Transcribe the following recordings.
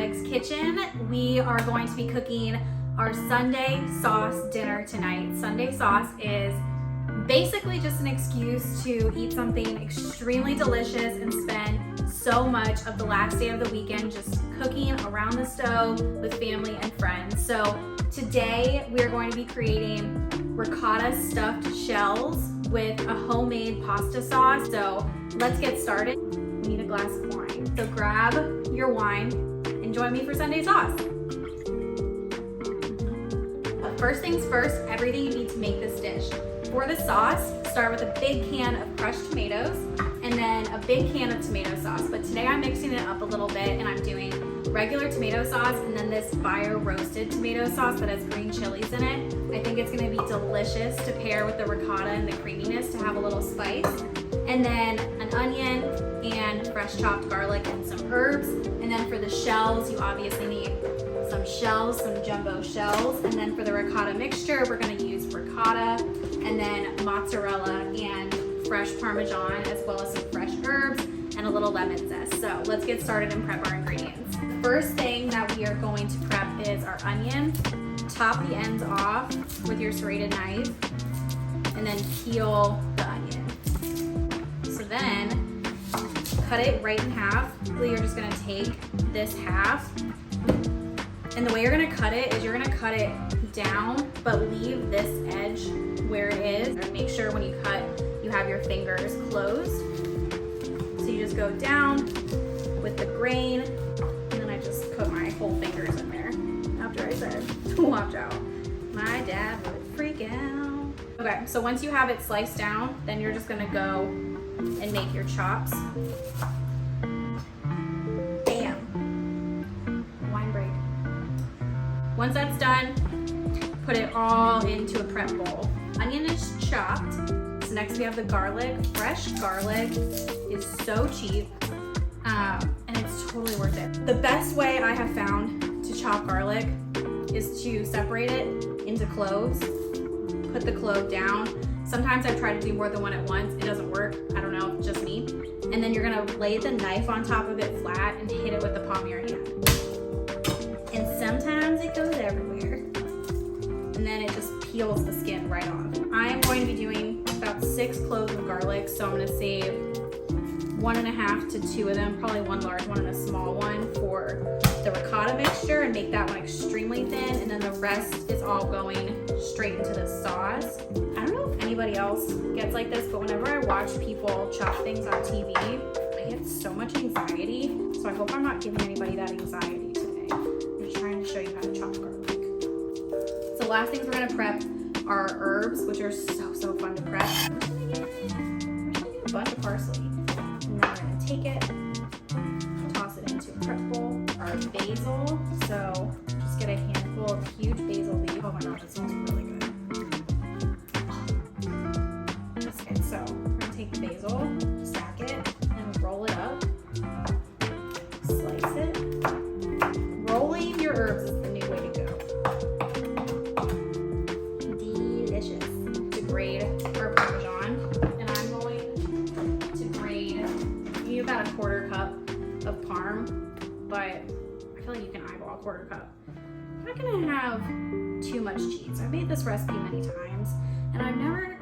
Vic's kitchen. We are going to be cooking our Sunday sauce dinner tonight. Sunday sauce is basically just an excuse to eat something extremely delicious and spend so much of the last day of the weekend just cooking around the stove with family and friends. So today we're going to be creating ricotta stuffed shells with a homemade pasta sauce. So let's get started. We need a glass of wine. So grab your wine and join me for Sunday sauce. But first things first, everything you need to make this dish. For the sauce, start with a big can of crushed tomatoes and then a big can of tomato sauce. But today I'm mixing it up a little bit and I'm doing regular tomato sauce and then this fire roasted tomato sauce that has green chilies in it. I think it's gonna be delicious to pair with the ricotta and the creaminess to have a little spice. And then an onion and fresh chopped garlic and some herbs. And then for the shells, you obviously need some shells, some jumbo shells. And then for the ricotta mixture, we're gonna use ricotta and then mozzarella and fresh Parmesan, as well as some fresh herbs and a little lemon zest. So let's get started and prep our ingredients. The first thing that we are going to prep is our onion. Top the ends off with your serrated knife and then peel the onion. So then cut it right in half. You're just gonna take this half, and the way you're gonna cut it is you're gonna cut it down, but leave this edge where it is. And make sure when you cut, you have your fingers closed. So you just go down with the grain, and then I just put my whole fingers in there after I said, watch out. My dad would freak out. Okay, so once you have it sliced down, then you're just gonna go and make your chops. Bam. Wine break. Once that's done, put it all into a prep bowl. Onion is chopped. So next we have the garlic. Fresh garlic is so cheap, and it's totally worth it. The best way I have found to chop garlic is to separate it into cloves. Put the clove down. Sometimes I've tried to do more than one at once. It doesn't work. I don't know, it's just me. And then you're gonna lay the knife on top of it flat and hit it with the palm of your hand. And sometimes it goes everywhere. And then it just peels the skin right off. I am going to be doing about 6 cloves of garlic, so I'm gonna save 1.5 to 2 of them, probably one large one and a small one for the ricotta mixture, and make that one extremely thin, and then the rest is all going straight into the sauce. I don't know if anybody else gets like this, but whenever I watch people chop things on TV, I get so much anxiety, so I hope I'm not giving anybody that anxiety today. I'm just trying to show you how to chop garlic. So the last things we're gonna prep are herbs, which are so fun to prep. We're gonna do a bunch of parsley. And then we're gonna take it, toss it into a prep bowl. Our basil, so just get a handful of huge basil leaves. Oh my gosh, it smells really good. Okay, so we're gonna take the basil, stack it, and roll it up. Slice it. Rolling your herbs is the new way to go. Delicious. To grate our Parmesan, and I'm going to grate, you need about a 1/4 cup of Parm, but I feel like you can eyeball a 1/4 cup. I'm not gonna have too much cheese. I've made this recipe many times, and I've never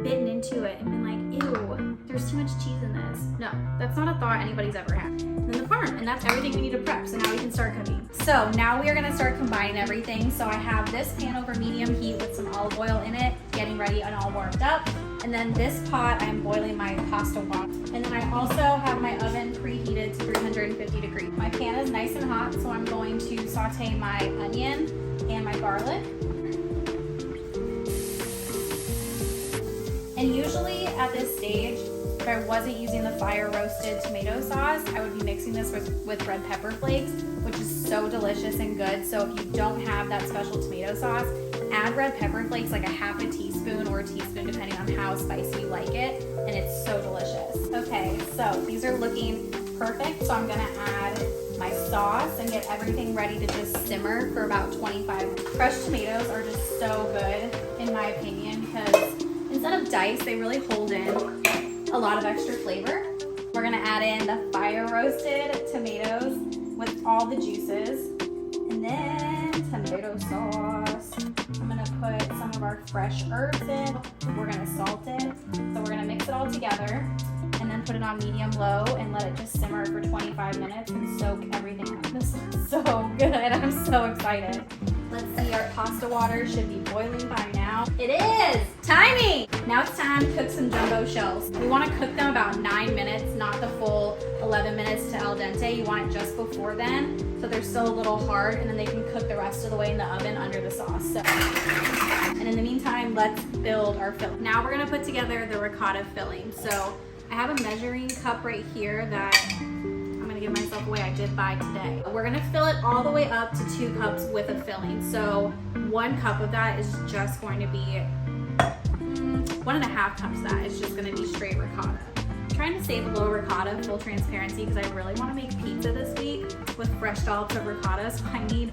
bitten into it and been like, ew, there's too much cheese in this. No, that's not a thought anybody's ever had. And then the Parm, and that's everything we need to prep, so now we can start cooking. So now we are gonna start combining everything. So I have this pan over medium heat with some olive oil in it, getting ready and all warmed up. And then this pot, I'm boiling my pasta water. And then I also have my oven preheated to 350 degrees. My pan is nice and hot, so I'm going to saute my onion and my garlic. And usually at this stage, if I wasn't using the fire roasted tomato sauce, I would be mixing this with red pepper flakes, which is so delicious and good. So if you don't have that special tomato sauce, add red pepper flakes, like a 1/2 teaspoon or a teaspoon depending on how spicy you like it, and it's so delicious. Okay, so these are looking perfect, so I'm gonna add my sauce and get everything ready to just simmer for about 25. Fresh tomatoes are just so good in my opinion because instead of diced, they really hold in a lot of extra flavor. We're gonna add in the fire roasted tomatoes with all the juices. And then tomato sauce. I'm gonna put some of our fresh herbs in. We're gonna salt it. So we're gonna mix it all together and then put it on medium-low and let it just simmer for 25 minutes and soak everything up. This looks so good. I'm so excited. Let's see, our pasta water should be boiling by now. It is! Timing! Now it's time to cook some jumbo shells. We want to cook them about 9 minutes, not the full 11 minutes to al dente. You want it just before then, so they're still a little hard, and then they can cook the rest of the way in the oven under the sauce. So, and in the meantime, let's build our filling. Now we're gonna put together the ricotta filling. So I have a measuring cup right here that I'm gonna give myself away. I did buy today. We're gonna fill it all the way up to 2 cups with a filling. So 1 cup of that is just going to be 1.5 cups of that is just gonna be straight ricotta. I'm trying to save a little ricotta, full transparency, because I really want to make pizza this week with fresh dollops of ricotta, so I need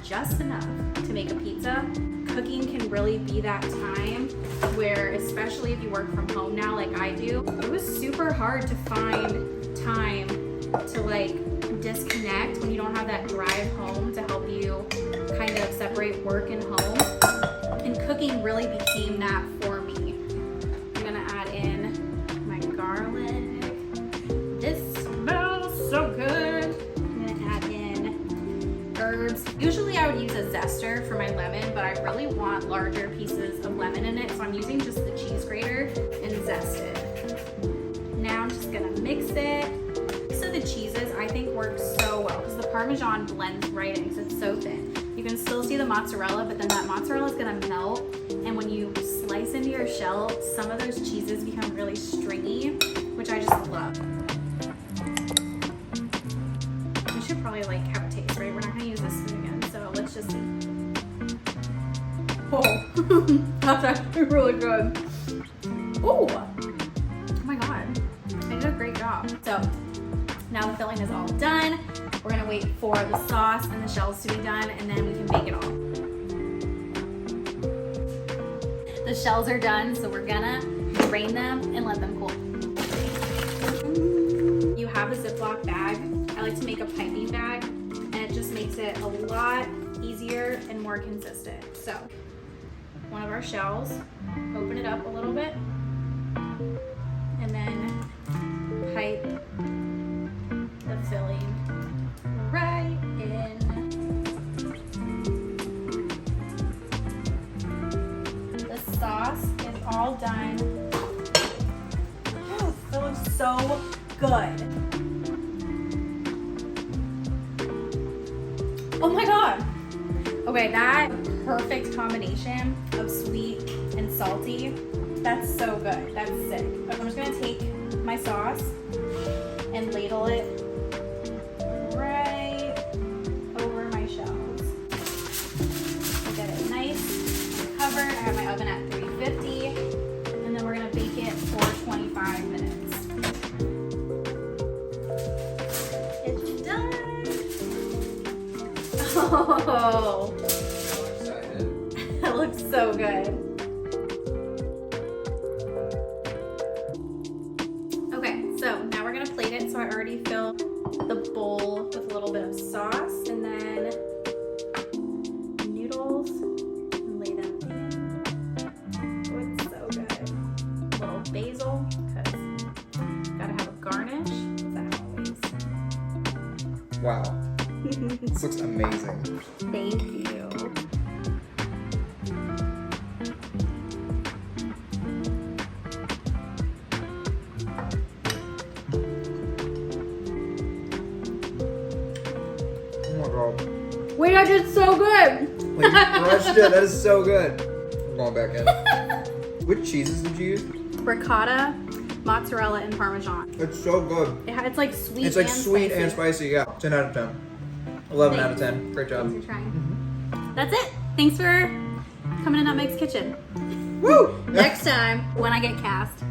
just enough to make a pizza. Cooking can really be that time where, especially if you work from home now like I do, it was super hard to find time to like disconnect when you don't have that drive home to help you kind of separate work and home. And cooking really became that for me. I'm gonna add in my garlic. This smells so good. I'm gonna add in herbs. Usually I would use a zester for my lemon, but I really want larger pieces of lemon in it, so I'm using just the cheese grater and zest it. Now I'm just gonna mix it. So the cheeses I think work so well because the Parmesan blends right in because it's so thin. You can still see the mozzarella, but then that mozzarella is gonna melt, and when you slice into your shell, some of those cheeses become really stringy, which I just love. We should probably like have a taste, right? We're not gonna use this spoon again, so let's just see. Oh, that's actually really good. Oh my God, I did a great job. So now the filling is all done. We're gonna wait for the sauce and the shells to be done, and then we can bake it all. The shells are done, so we're gonna drain them and let them cool. You have a Ziploc bag. I like to make a piping bag, and it just makes it a lot easier and more consistent. So, one of our shells, open it up a little bit, and then pipe the filling right in. The sauce is all done. Oh, it looks so good. Oh my God. Okay, that perfect combination of sweet and salty. That's so good. That's sick. Okay, I'm just gonna take my sauce and ladle it right over my shells. Get it nice and covered. I have my oven at 350, and then we're gonna bake it for 25 minutes. It's done. Oh, I'm excited. that looks so good. Okay, so now we're gonna plate it. So I already filled the bowl with a little bit of sauce, and then noodles, and lay them in. Oh, it's so good. A little basil, because gotta have a garnish, as always. Wow. This looks amazing. Thank you. Oh my God. Wait, I did so good. Wait, you crushed it. That is so good. I'm going back in. Which cheeses did you use? Ricotta, mozzarella, and Parmesan. It's so good. It's like sweet. It's like and sweet spicy. and spicy. Yeah. 10 out of 10. 11 out of 10. Great job. Thanks for trying. That's it. Thanks for coming in Nutmeg's Kitchen. Woo! Next time, when I get cast,